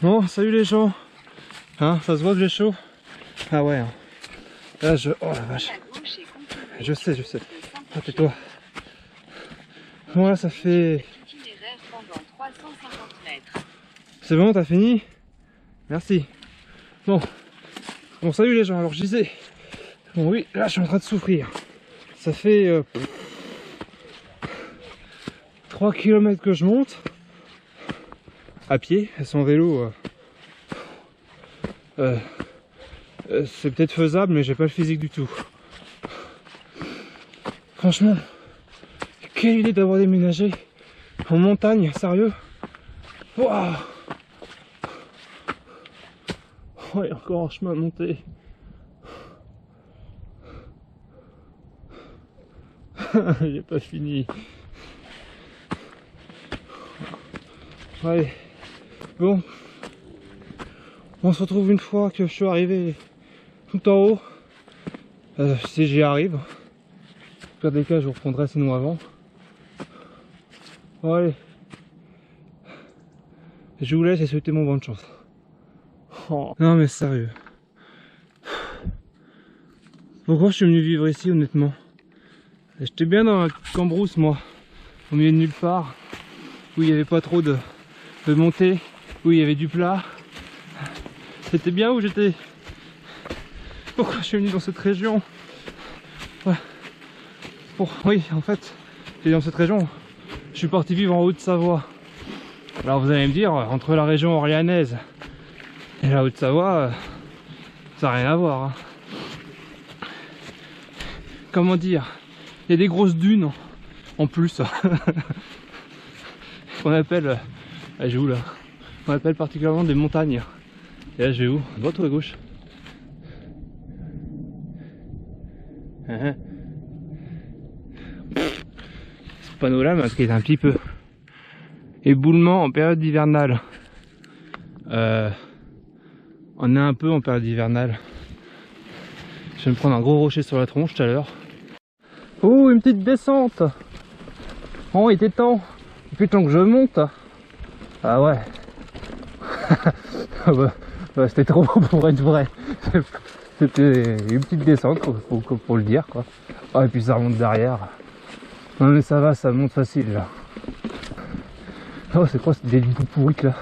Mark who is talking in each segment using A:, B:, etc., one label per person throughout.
A: Bon, salut les gens. Hein, ça se voit que j'ai chaud? Ah ouais. Hein. Là, oh la vache. Je sais. Ah, tais-toi. Bon, là, ça fait... C'est bon, t'as fini? Merci. Bon, salut les gens. Alors, je disais... Bon, oui, là, je suis en train de souffrir. Ça fait... 3 km que je monte. À pied, sans vélo. C'est peut-être faisable, mais j'ai pas le physique du tout. Franchement, quelle idée d'avoir déménagé en montagne, sérieux. Waouh. Oh, il y a encore un chemin à monter. J'ai pas fini. Allez, bon, on se retrouve une fois que je suis arrivé tout en haut, si j'y arrive. Au pire des cas, je vous reprendrai sinon avant. Bon, allez, je vous laisse et souhaitez mon bonne chance. Oh. Non mais sérieux, pourquoi je suis venu vivre ici honnêtement? J'étais bien dans la cambrousse moi, au milieu de nulle part, où il n'y avait pas trop de montée, où il y avait du plat. C'était bien où j'étais. Pourquoi je suis venu dans cette région? Ouais. Oui, en fait, et dans cette région, je suis parti vivre en Haute-Savoie. Alors vous allez me dire, entre la région orléanaise et la Haute-Savoie, ça n'a rien à voir. Hein. Comment dire? Il y a des grosses dunes en plus. Qu'on appelle, je vais où là? On appelle particulièrement des montagnes. Et là je vais où? À droite ou à gauche? Ce panneau là m'inquiète un petit peu. Éboulement en période hivernale. On est un peu en période hivernale. Je vais me prendre un gros rocher sur la tronche tout à l'heure. Oh, une petite descente. Oh, il était temps. Depuis temps que je monte. Ah ouais. Bah, c'était trop beau pour être vrai. C'était une petite descente, faut le dire quoi. Ah, et puis ça remonte derrière. Non mais ça va, ça monte facile là. Oh, c'est quoi des bouts pourriques là?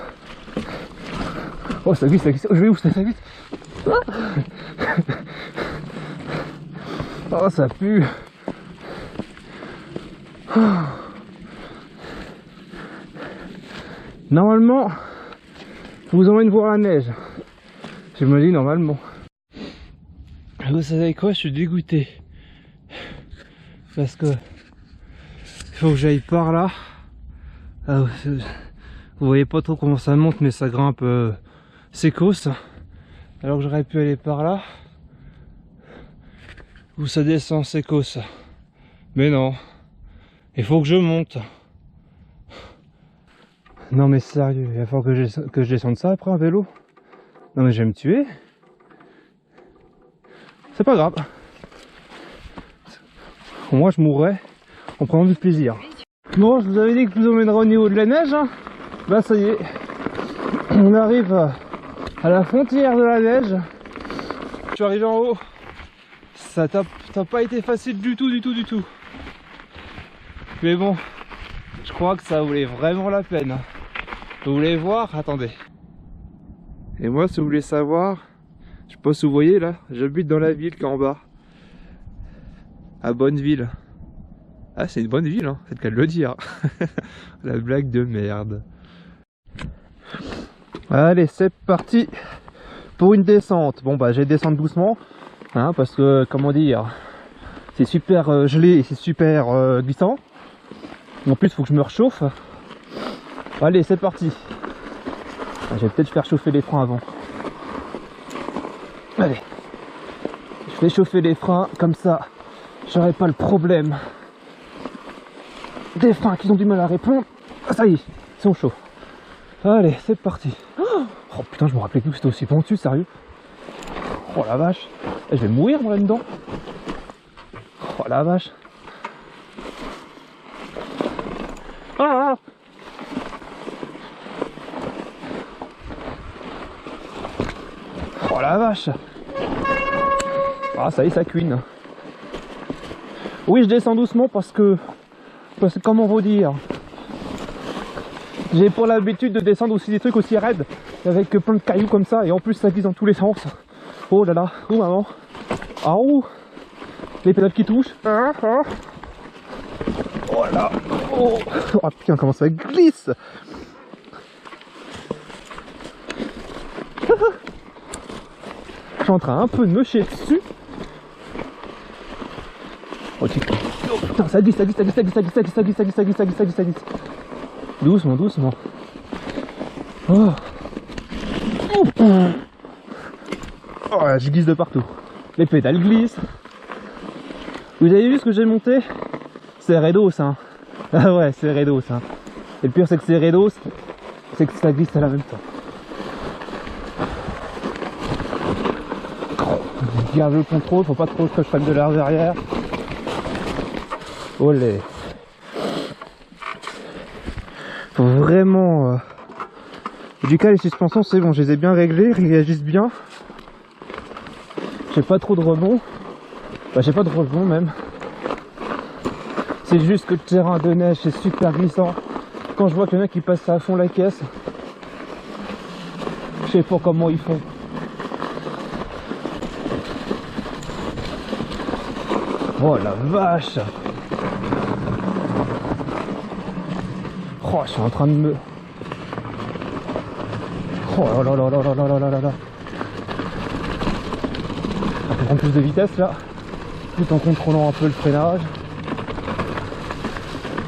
A: Oh, ça glisse. Oh, je vais où ça glisse? Oh, ça pue. Normalement, je vous emmène voir la neige. Je me dis normalement. Vous savez quoi, je suis dégoûté. Parce que il faut que j'aille par là. Vous voyez pas trop comment ça monte, mais ça grimpe sécos. Alors que j'aurais pu aller par là. Où ça descend sécos. Mais non. Il faut que je monte. Non mais sérieux, il va falloir que je descende ça après en vélo. Non mais je vais me tuer. C'est pas grave. Moi je mourrais en prenant du plaisir. Bon, je vous avais dit que je vous emmènerai au niveau de la neige. Hein. Bah ça y est. On arrive à la frontière de la neige. Je suis arrivé en haut. Ça t'a pas été facile du tout. Mais bon, je crois que ça valait vraiment la peine. Vous voulez voir? Attendez. Et moi, si vous voulez savoir, je sais pas si vous voyez là, j'habite dans la ville qui est en bas. À Bonneville. Ah, c'est une bonne ville, hein, c'est le cas de le dire. La blague de merde. Allez, c'est parti pour une descente. Bon bah, je vais descendre doucement, hein, parce que, comment dire, c'est super gelé et c'est super glissant. En plus, il faut que je me réchauffe. Allez, c'est parti. Je vais peut-être faire chauffer les freins avant. Allez. Je fais chauffer les freins, comme ça, j'aurai pas le problème des freins qui ont du mal à répondre. Ah, ça y est, ils sont chauds. Allez, c'est parti. Oh putain, je me rappelais plus que c'était aussi pentu, sérieux. Oh la vache. Je vais mourir moi là-dedans. Oh la vache. Ah, Oh la vache. Ah ça y est, ça cuine. Oui, je descends doucement parce que comment vous dire, j'ai pour l'habitude de descendre aussi des trucs aussi raides avec plein de cailloux comme ça et en plus ça glisse dans tous les sens. Oh là là, oh maman. Ah ouh, les pédales qui touchent. Oh là. Oh, oh putain, comment ça glisse. Je suis en train un peu de me chier dessus. Oh putain, ça glisse, ça glisse, ça glisse, ça glisse, ça glisse, ça glisse, ça glisse, ça glisse, ça glisse, ça glisse, ça glisse. Doucement, doucement. Oh. Oh là, je glisse de partout. Les pédales glissent. Vous avez vu ce que j'ai monté? C'est Redos, hein. Ah ouais, c'est Redos, hein. Et le pire, c'est que c'est Redos, c'est que ça glisse à la même temps. Je garde le contrôle, faut pas trop que je prenne de l'air derrière. Olé. Faut vraiment... Du cas, les suspensions, c'est bon, je les ai bien réglées, ils réagissent bien. J'ai pas trop de rebond. Bah, j'ai pas de rebond même. C'est juste que le terrain de neige c'est super glissant. Quand je vois que le mec il passe à fond la caisse, je sais pas comment ils font. Oh la vache. Oh, je suis en train de me... Oh là là là là là là là là là. On peut prendre plus de vitesse là, tout en contrôlant un peu le freinage.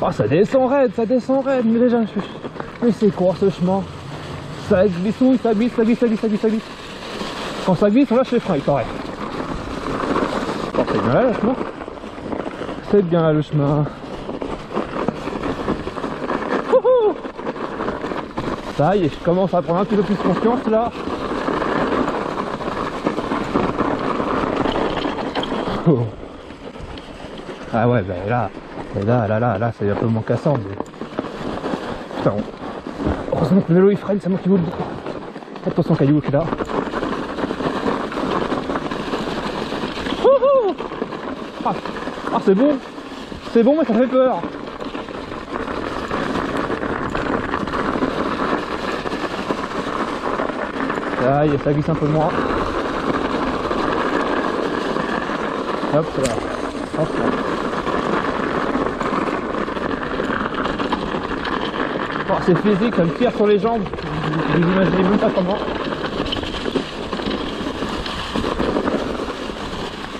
A: Oh, ça descend raide, mais déjà je suis... Mais c'est quoi ce chemin? Ça glisse, ça glisse, ça glisse, ça glisse, ça glisse, ça glisse. Quand ça glisse, on lâche les freins, il paraît. Oh, c'est bien là le chemin. C'est bien là le chemin. Ça y est, je commence à prendre un petit peu plus confiance là. Oh. Ah ouais, ben là, c'est un peu moins cassant. Mais... Putain, heureusement que le vélo il freine, c'est moi qui vous le dis. Attention caillou qui est là. Ah c'est bon, mais ça fait peur. Ça y est, ça glisse un peu moins. Hop là, hop là. Oh, c'est physique, ça me tire sur les jambes. Vous imaginez même pas comment.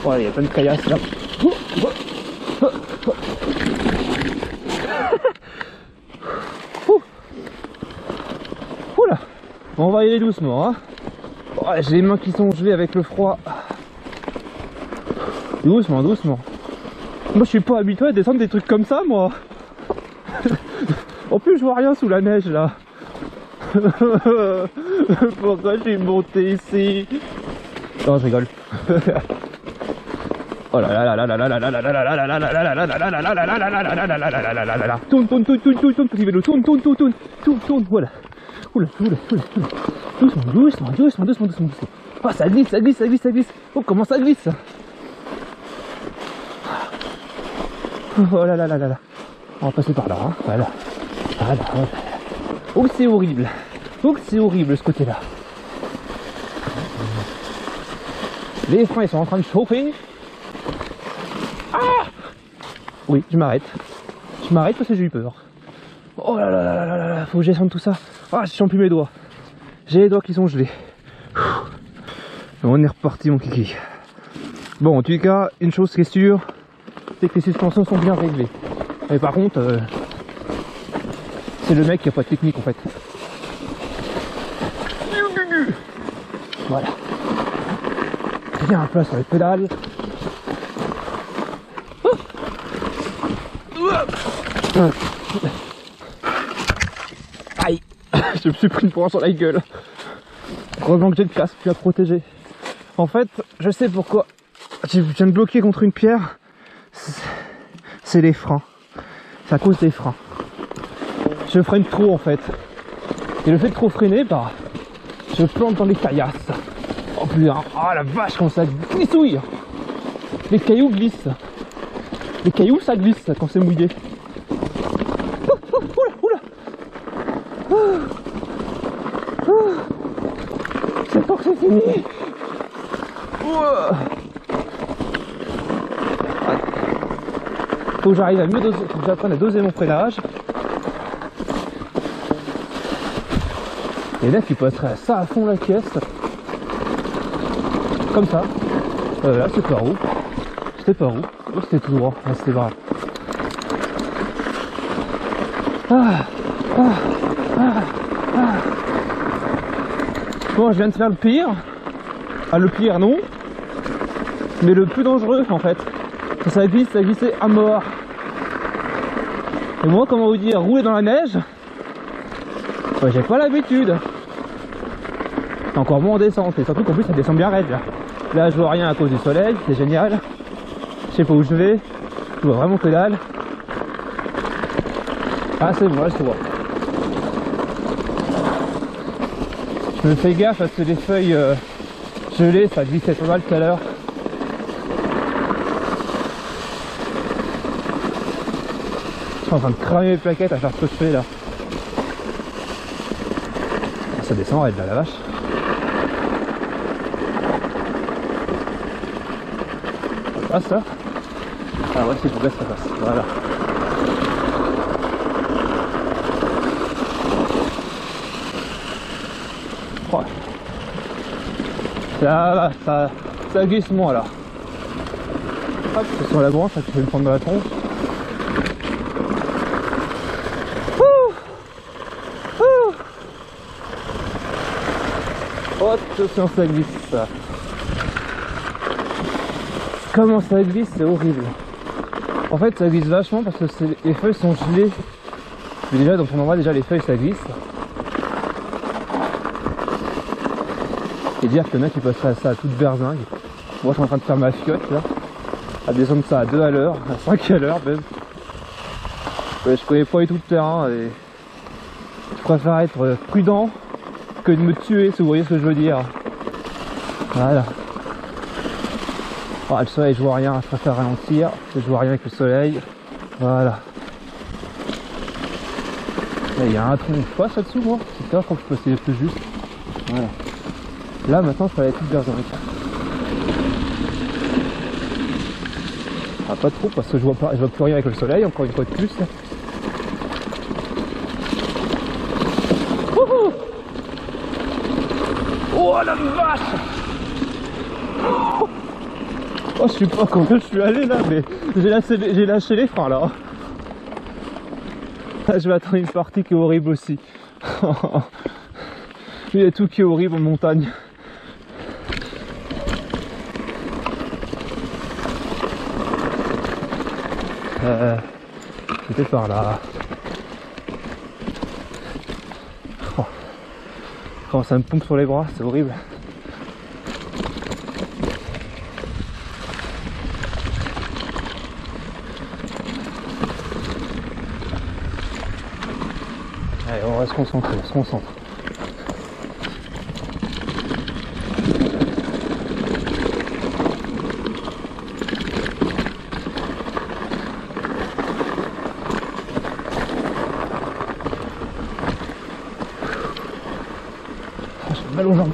A: Oh, il y a plein de caillasses là. Oula, on va y aller doucement, hein. Oh, j'ai les mains qui sont gelées avec le froid. Doucement, doucement. Moi je suis pas habitué à descendre des trucs comme ça moi. En plus je vois rien sous la neige là. Pourquoi je suis monté ici? Non je rigole. Oh là là là là là là là là là là là là là là là là là. Tourne, petit vélo, tourne, voilà. Oula. Doucement. Oh ça glisse. Oh comment ça glisse. Oh là là. On va passer par là, hein. Voilà. Oh c'est horrible. Ce côté là. Les freins ils sont en train de chauffer. Ah oui, je m'arrête parce que j'ai eu peur. Oh là là, faut que je descende tout ça. Ah, je sens plus mes doigts. J'ai les doigts qui sont gelés. On est reparti mon kiki. Bon, en tout cas, une chose qui est sûre, c'est que les suspensions sont bien réglées. Mais par contre, c'est le mec qui a pas de technique en fait. Voilà. Bien un peu sur les pédales. Aïe. Je me suis pris une pointe sur la gueule. Heureusement que j'ai le casque à protéger. En fait, je sais pourquoi je viens de bloquer contre une pierre. C'est les freins. C'est à cause des freins. Je freine trop en fait. Et le fait de trop freiner, bah, je plante dans les caillasses. Oh plus. Hein. Oh la vache, comment ça glissouille. Les cailloux glissent. Les cailloux, ça glisse quand c'est mouillé. Oula. C'est temps que c'est fini. Faut que j'arrive à mieux doser, faut que j'apprenne à doser mon freinage. Et là, tu passerais ça à fond la caisse. Comme ça. Là, c'est par où? C'était par où? Oh, c'était tout droit. Ah, c'était grave. Bon, je viens de faire le pire. Ah, le pire, non. Mais le plus dangereux, en fait. Ça glisse, ça glissait à mort. Et moi, comment vous dire, rouler dans la neige, ouais, j'ai pas l'habitude. C'est encore moins en descente. Et surtout qu'en plus, ça descend bien raide, là. Là, je vois rien à cause du soleil. C'est génial. Je sais pas où je vais. Je vois vraiment que dalle. Ah, c'est bon, là, je vois. Je me fais gaffe parce que les feuilles gelées, ça glissait pas mal tout à l'heure. Je suis en train de cramer mes plaquettes à faire ce que je fais là. Ça descend raide là, la vache. Ça passe là. Ah ouais, si je baisse, ça passe. Voilà. Oh. Ça glisse moins là. Hop, c'est sur la branche, là, tu peux me prendre dans la tronche. Oh, attention, ça glisse ça. Comment ça glisse, c'est horrible. En fait, ça glisse vachement parce que les feuilles sont gelées. Mais déjà, dans ton endroit, déjà les feuilles ça glisse. Et dire qu'il y en a qui passeraient ça à toute berzingue. Moi, je suis en train de faire ma fiotte là. À descendre ça à 2 à l'heure, à 5 à l'heure même. Ouais, je connais pas du tout le terrain et je préfère être prudent que de me tuer, si vous voyez ce que je veux dire. Voilà. Oh, le soleil, je vois rien, je préfère ralentir, parce que je vois rien avec le soleil. Voilà. Là, il y a un tronc, je passe là-dessous, moi. C'est ça, je crois que je peux essayer plus juste. Voilà. Là, maintenant, ça va être tout bergerique. Ah, pas trop, parce que je vois plus rien avec le soleil, encore une fois de plus. Oh la vache! Oh, je sais pas combien je suis allé là, mais j'ai lâché les freins là. Je vais attendre une partie qui est horrible aussi. Il y a tout qui est horrible en montagne. C'était par là. Oh. Quand ça me pompe sur les bras, c'est horrible. Allez, on va se concentrer, on se concentre. J'ai mal aux jambes.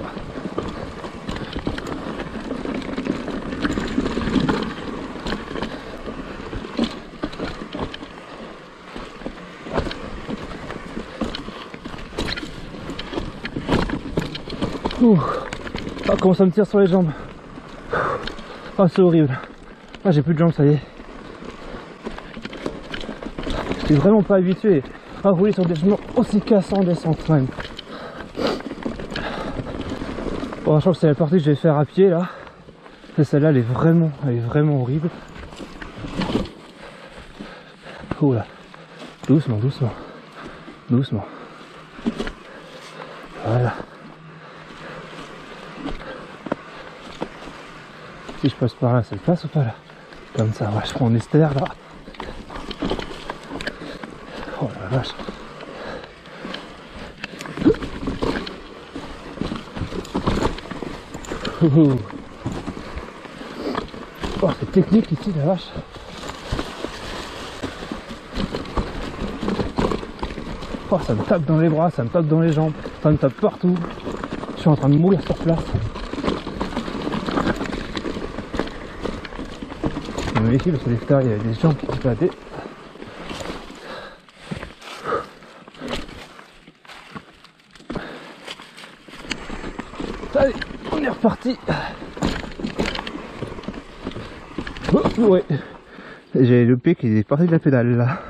A: Ah, comment ça me tire sur les jambes. Ah, c'est horrible. Ah, j'ai plus de jambes, ça y est. Je suis vraiment pas habitué à rouler sur des chemins aussi cassants en descente même. Bon, je crois que c'est la partie que je vais faire à pied là. Et celle-là, elle est vraiment horrible. Oh là. Doucement, doucement. Doucement. Voilà. Si je passe par là, ça passe ou pas là? Comme ça, ouais, je prends en ester là. Oh la vache. Oh, c'est technique ici, la vache. Oh, ça me tape dans les bras, ça me tape dans les jambes, ça me tape partout. Je suis en train de mourir sur place. Je me méfie parce que l'extérieur il y avait des gens qui éclataient. Allez, on est reparti. Oh, ouais. J'ai le pied qui est parti de la pédale là.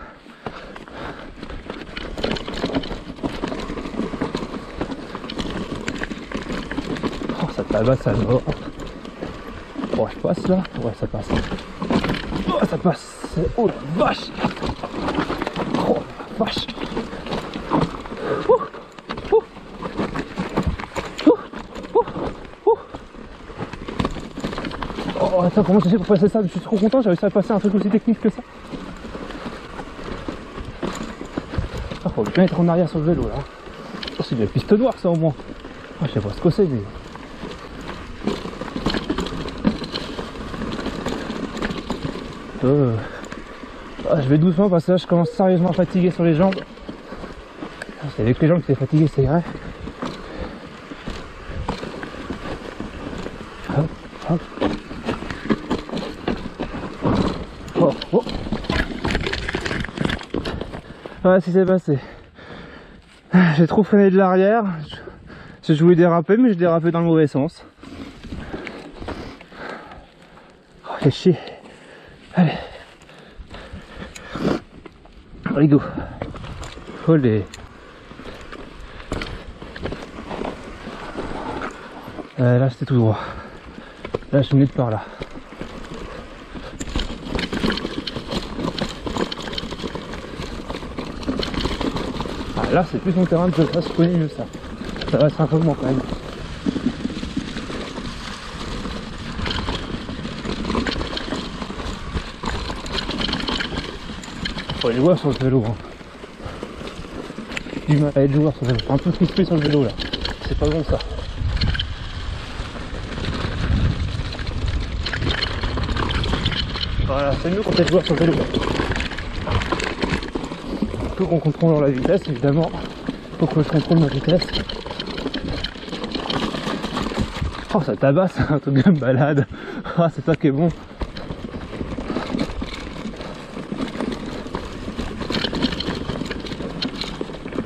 A: Oh, ça tabasse à mort. Oh, je passe là. Ouais, ça passe. Oh, ça passe. Oh la vache. Oh la vache. Oh, attends, comment j'ai fait pour passer ça? Je suis trop content, j'ai réussi à passer un truc aussi technique que ça. Ah, faut bien être en arrière sur le vélo là. Oh, c'est de la piste noire ça au moins. Ah, je sais pas ce que c'est. Mais... Ah, je vais doucement parce que là je commence sérieusement à fatiguer sur les jambes. C'est avec les jambes que c'est fatigué, c'est vrai. Hop, hop. Oh, oh. Voilà ce qui s'est passé. J'ai trop freiné de l'arrière. Je voulais déraper, mais je dérapais dans le mauvais sens. Oh, fait chier. Allez. Rigo. Olé. Là c'était tout droit. Là je suis venu de par là. Ah, là c'est plus mon terrain de jeu, ça je connais mieux ça. Ça va être un peu moins quand même. Faut aller jouer sur le vélo. Hein. Du mal à être joueur sur le vélo. Un peu crispé sur le vélo là. C'est pas bon ça. Voilà, c'est mieux quand t'es joueur sur le vélo. Faut qu'on contrôle la vitesse évidemment. Faut que je contrôle ma vitesse. Oh ça tabasse, un truc de balade. Ah c'est ça qui est bon.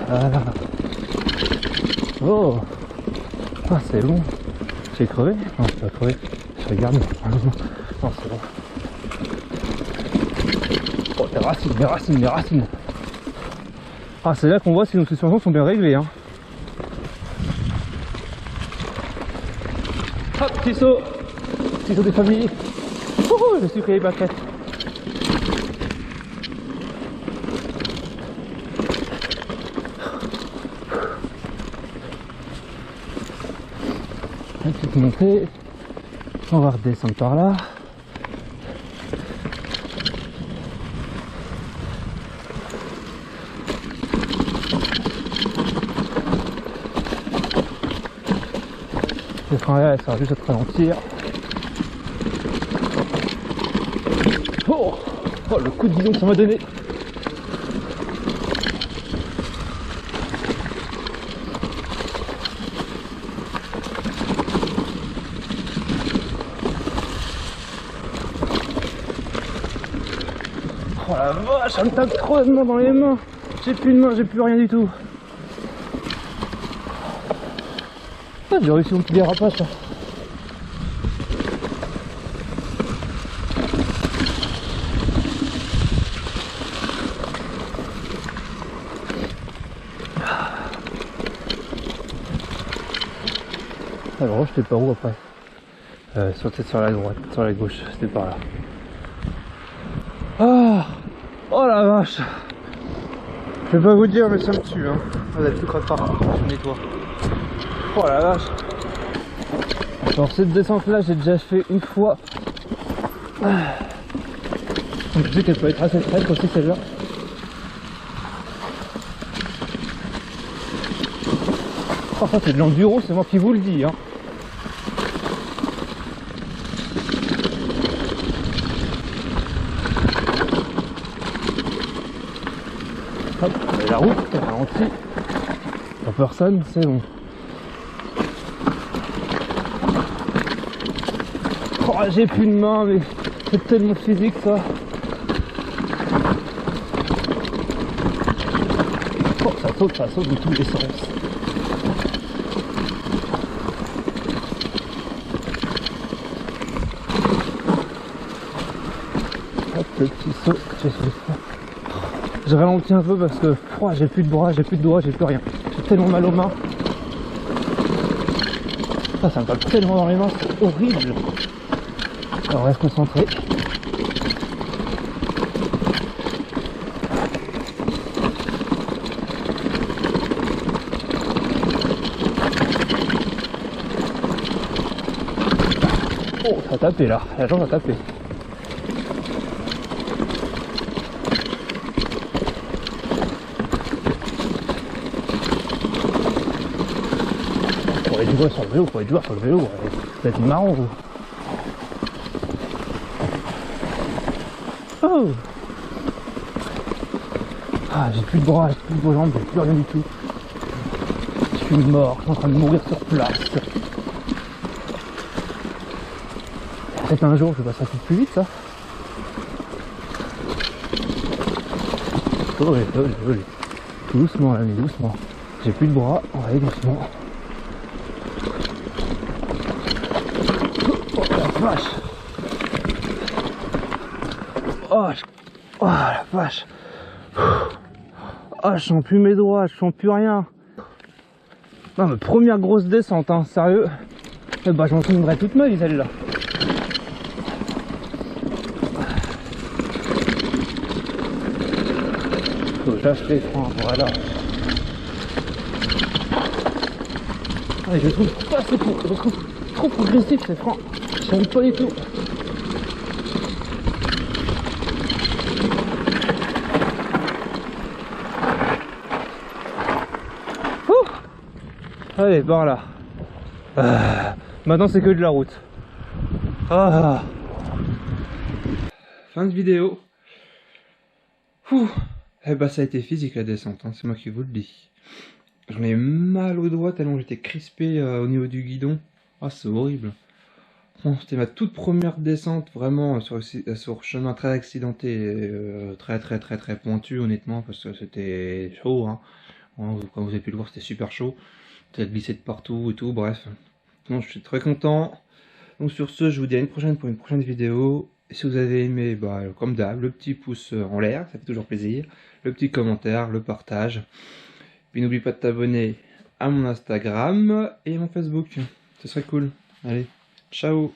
A: Voilà. Oh ah c'est bon. J'ai crevé? Non j'ai pas crevé. Je regarde. Non c'est bon. Oh tes racines, mes racines, mes racines. Ah c'est là qu'on voit si nos suspensions sont bien réglées hein. Hop, petit saut des familles. Ouhou, j'ai sucré les baquettes. Une petite montée. On va redescendre par là. Le frein arrière, ça va juste à te ralentir. Oh, oh le coup de bidon que ça m'a donné. Oh la vache, ça me tape trop dans les mains. J'ai plus de main, j'ai plus rien du tout. Ah, j'ai réussi mon petit dérapage là. Alors j'étais par où après? Peut-être sur la droite, sur la gauche, c'était par là. Ah, oh la vache. Je vais pas vous dire mais ça me tue hein. Vous avez tout craque partout, je nettoie. Oh la vache. Alors cette descente là j'ai déjà fait une fois. Donc je sais qu'elle peut être assez traître aussi celle-là. Parfois c'est de l'enduro, c'est moi qui vous le dis hein. la route, elle ralentit. Pas personne, c'est bon. Oh, j'ai plus de main, mais c'est tellement physique ça. Oh, ça saute de tous les sens. Hop, le petit saut, j'ai fait ça. Je ralentis un peu parce que oh, j'ai plus de bras, j'ai plus de doigts, j'ai plus rien. J'ai tellement mal aux mains. Ça me tape tellement dans les mains, c'est horrible. Alors on reste concentré. Oh, ça a tapé là, la jambe a tapé. Pour être joueur sur le vélo, pour être joueur sur le vélo, ça va être marrant vous. Oh, ah, j'ai plus de bras, j'ai plus de jambes, j'ai plus rien du tout. Je suis mort, je suis en train de mourir sur place. Peut-être un jour je vais passer un peu plus vite ça. Oh, doucement là, mais doucement. J'ai plus de bras, on va aller doucement. Oh la vache. Oh la vache. Oh, je sens plus mes doigts, je sens plus rien. Non mais première grosse descente, hein, sérieux. Eh bah j'en souviendrai toute ma vie celle-là. Faut j'achète les freins, voilà. Ah, je trouve pas assez court, je trouve trop progressif ces freins. J'aime pas du tout. Allez, par là. Maintenant c'est que de la route. Ah. Fin de vidéo. Eh bah ça a été physique la descente, hein, c'est moi qui vous le dis. J'en ai mal aux doigts tellement j'étais crispé au niveau du guidon. Ah c'est horrible. Bon, c'était ma toute première descente vraiment sur chemin très accidenté, très pointu honnêtement parce que c'était chaud. Hein. Comme vous avez pu le voir c'était super chaud. Peut-être glissé de partout et tout, bref. Donc je suis très content. Donc sur ce, je vous dis à une prochaine pour une prochaine vidéo. Et si vous avez aimé, bah, comme d'hab, le petit pouce en l'air, ça fait toujours plaisir. Le petit commentaire, le partage. Puis n'oublie pas de t'abonner à mon Instagram et à mon Facebook. Ce serait cool. Allez, ciao!